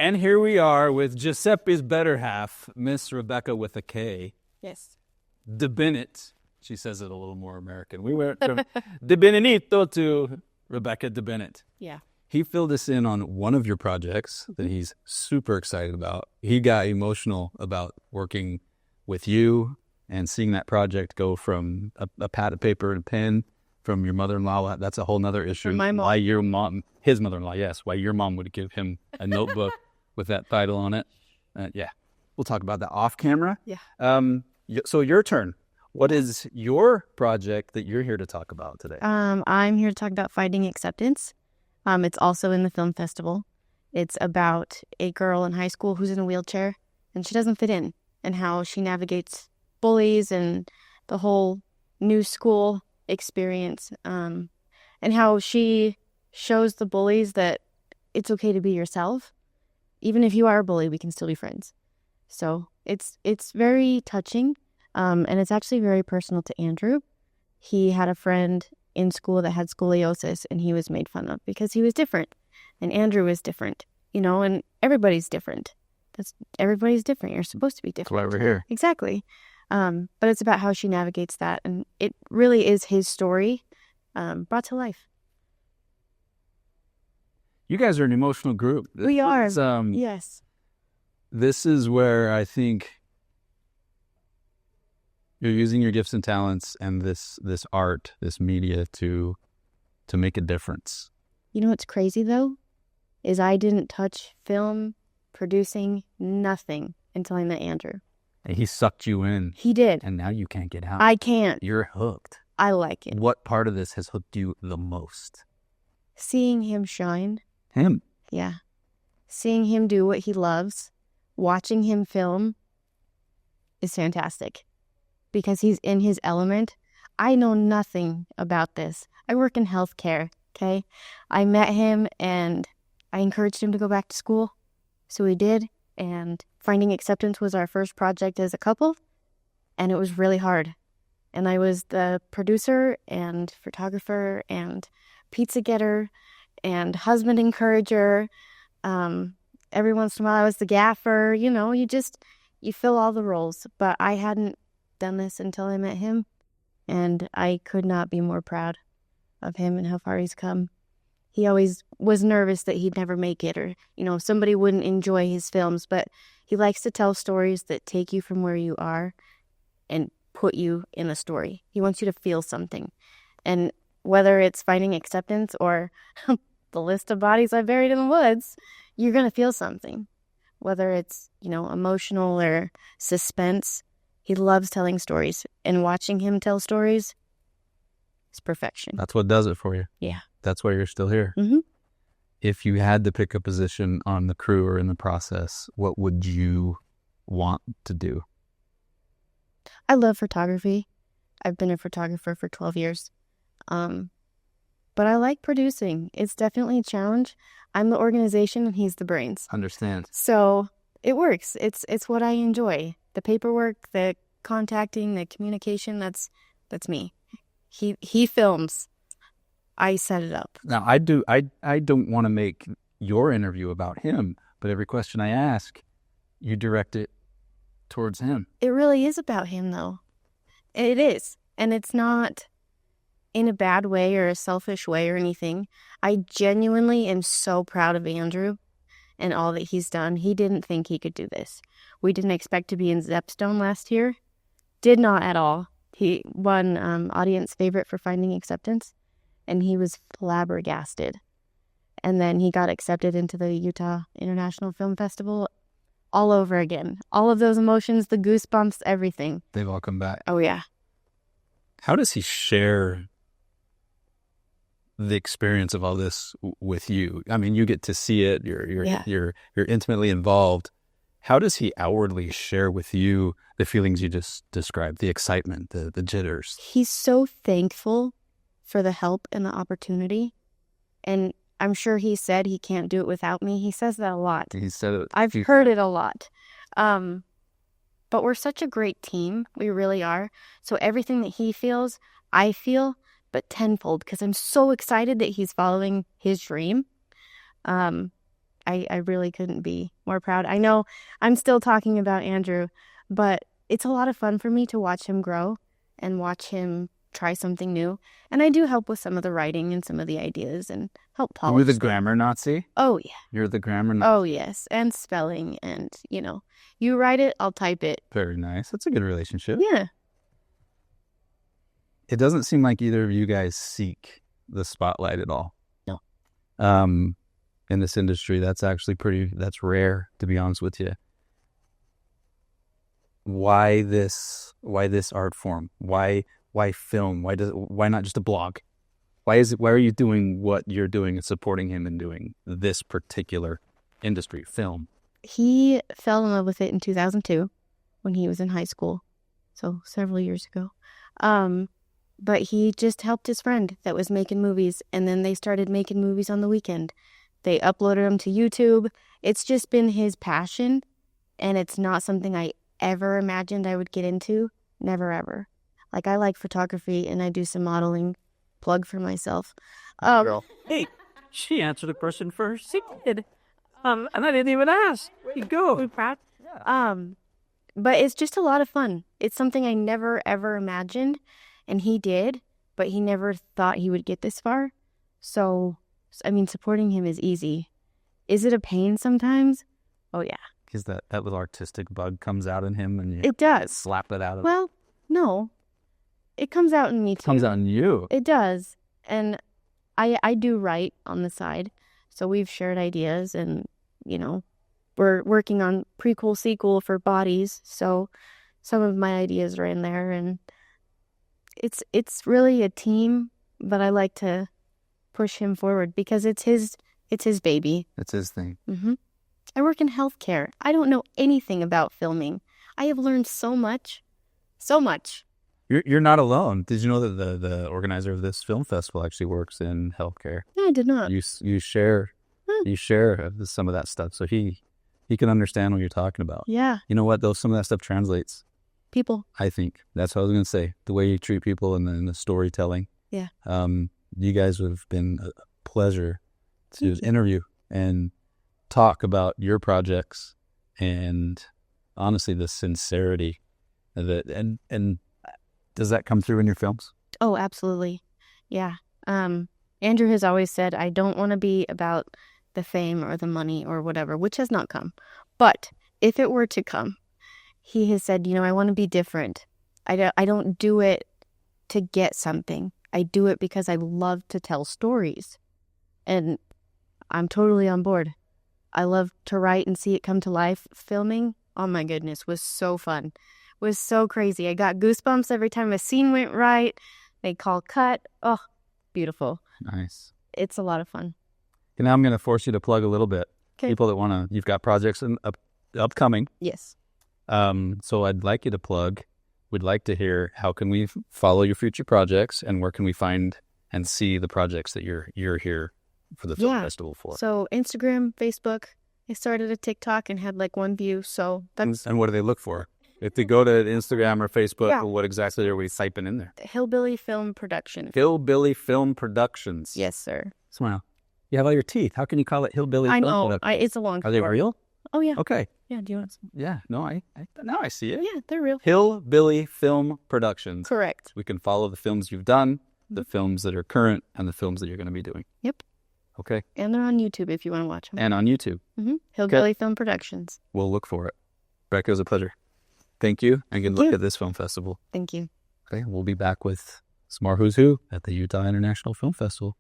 And here we are with Giuseppe's better half, Miss Rebekah with a K. Yes. DeBennett. She says it a little more American. We went from DeBennetito to Rebekah DeBennett. Yeah. He filled us in on one of your projects that he's super excited about. He got emotional about working with you and seeing that project go from a pad of paper and pen from your mother-in-law. That's a whole nother issue. From my mom. Why your mom, his mother-in-law, yes, why your mom would give him a notebook with that title on it. Yeah, we'll talk about that off camera. Yeah. So your turn. What is your project that you're here to talk about today? I'm here to talk about Finding Acceptance. It's also in the film festival. It's about a girl in high school who's in a wheelchair and she doesn't fit in, and how she navigates bullies and the whole new school experience, and how she shows the bullies that it's okay to be yourself. Even if you are a bully, we can still be friends. So it's very touching, and it's actually very personal to Andrew. He had a friend in school that had scoliosis, and he was made fun of because he was different, and Andrew was different, and everybody's different. Everybody's different. You're supposed to be different. That's why we're here. Exactly. But it's about how she navigates that, and it really is his story brought to life. You guys are an emotional group. We are. Yes. This is where I think you're using your gifts and talents and this art, this media to make a difference. You know what's crazy, though, is I didn't touch film, producing, nothing until I met Andrew. And he sucked you in. He did. And now you can't get out. I can't. You're hooked. I like it. What part of this has hooked you the most? Seeing him shine. Him? Yeah. Seeing him do what he loves, watching him film is fantastic because he's in his element. I know nothing about this. I work in healthcare, okay? I met him and I encouraged him to go back to school. So he did. And Finding Acceptance was our first project as a couple. And it was really hard. And I was the producer and photographer and pizza getter and husband encourager. Every once in a while I was the gaffer. You fill all the roles. But I hadn't done this until I met him. And I could not be more proud of him and how far he's come. He always was nervous that he'd never make it, or, somebody wouldn't enjoy his films. But he likes to tell stories that take you from where you are and put you in a story. He wants you to feel something. And whether it's Finding Acceptance or the list of bodies I buried in the woods, you're going to feel something. Whether it's, emotional or suspense, he loves telling stories. And watching him tell stories is perfection. That's what does it for you. Yeah. That's why you're still here. Mm-hmm. If you had to pick a position on the crew or in the process, what would you want to do? I love photography. I've been a photographer for 12 years. But I like producing. It's definitely a challenge. I'm the organization and he's the brains. Understand. So it works. It's what I enjoy. The paperwork, the contacting, the communication, that's me. He films. I set it up. Now, I don't want to make your interview about him, but every question I ask, you direct it towards him. It really is about him, though. It is. And it's not in a bad way or a selfish way or anything. I genuinely am so proud of Andrew and all that he's done. He didn't think he could do this. We didn't expect to be in Zepstone last year. Did not at all. He won audience favorite for Finding Acceptance. And he was flabbergasted. And then he got accepted into the Utah International Film Festival all over again. All of those emotions, the goosebumps, everything. They've all come back. Oh, yeah. How does he share the experience of all this with you? I mean, you get to see it. You're intimately involved. How does he outwardly share with you the feelings you just described, the excitement, the jitters? He's so thankful for the help and the opportunity. And I'm sure he said he can't do it without me. He says that a lot. He said it. I've heard it a lot. But we're such a great team. We really are. So everything that he feels, I feel, but tenfold, because I'm so excited that he's following his dream. I really couldn't be more proud. I know I'm still talking about Andrew, but it's a lot of fun for me to watch him grow and watch him try something new. And I do help with some of the writing and some of the ideas and help polish You're the them. grammar Nazi? Oh, yeah. You're the grammar Nazi? Oh, yes. And spelling and, you write it, I'll type it. Very nice. That's a good relationship. Yeah. It doesn't seem like either of you guys seek the spotlight at all. No. In this industry, that's rare, to be honest with you. Why this art form? Why film? Why not just a blog? Why are you doing what you're doing and supporting him in doing this particular industry, film? He fell in love with it in 2002 when he was in high school. So several years ago. But he just helped his friend that was making movies, and then they started making movies on the weekend. They uploaded them to YouTube. It's just been his passion, and it's not something I ever imagined I would get into. Never, ever. Like, I like photography, and I do some modeling. Plug for myself. Girl. Hey, she answered the question first. She did. And I didn't even ask. Where you go? Are we proud? But it's just a lot of fun. It's something I never, ever imagined. And he did, but he never thought he would get this far. So, I mean, supporting him is easy. Is it a pain sometimes? Oh, yeah. Because that little artistic bug comes out in him and you It does. slap it out of Well, no. It comes out in me, too. comes out in you. It does. And I do write on the side. So we've shared ideas and, we're working on prequel, sequel for Bodies. So some of my ideas are in there, and it's really a team, but I like to push him forward because it's his baby. It's his thing. Mm-hmm. I work in healthcare. I don't know anything about filming. I have learned so much. You're not alone. Did you know that the organizer of this film festival actually works in healthcare? No, I did not. You share some of that stuff, so he can understand what you're talking about. Yeah. You know what? Though some of that stuff translates. People. I think that's what I was going to say. The way you treat people and then the storytelling. Yeah. You guys have been a pleasure to interview and talk about your projects and honestly the sincerity of it. And does that come through in your films? Oh, absolutely. Yeah. Andrew has always said, I don't want to be about the fame or the money or whatever, which has not come. But if it were to come, he has said, I want to be different. I don't do it to get something. I do it because I love to tell stories. And I'm totally on board. I love to write and see it come to life. Filming, oh my goodness, was so fun. Was so crazy. I got goosebumps every time a scene went right. They call cut. Oh, beautiful. Nice. It's a lot of fun. And now I'm going to force you to plug a little bit. Okay. People that you've got projects upcoming. Yes. So I'd like you to plug. We'd like to hear how can we follow your future projects and where can we find and see the projects that you're here for the film festival for. So Instagram, Facebook. I started a TikTok and had like 1 view. So that's and what do they look for? If they go to Instagram or Facebook, what exactly are we typing in there? Hillbilly Film Production. Hillbilly Film Productions. Yes, sir. Smile. You have all your teeth. How can you call it Hillbilly I Film know. Productions? It's a long Are they story. real? Oh, yeah. Okay. Yeah, do you want some? Yeah. No, I now I see it. Yeah, they're real. Hillbilly Film Productions. Correct. We can follow the films you've done, the films that are current, and the films that you're going to be doing. Yep. Okay. And they're on YouTube if you want to watch them. And on YouTube. Mm-hmm. Hillbilly Film Productions. We'll look for it. Rebekah, it was a pleasure. Thank you, and good luck at this film festival. Thank you. Okay, we'll be back with some more Who's Who at the Utah International Film Festival.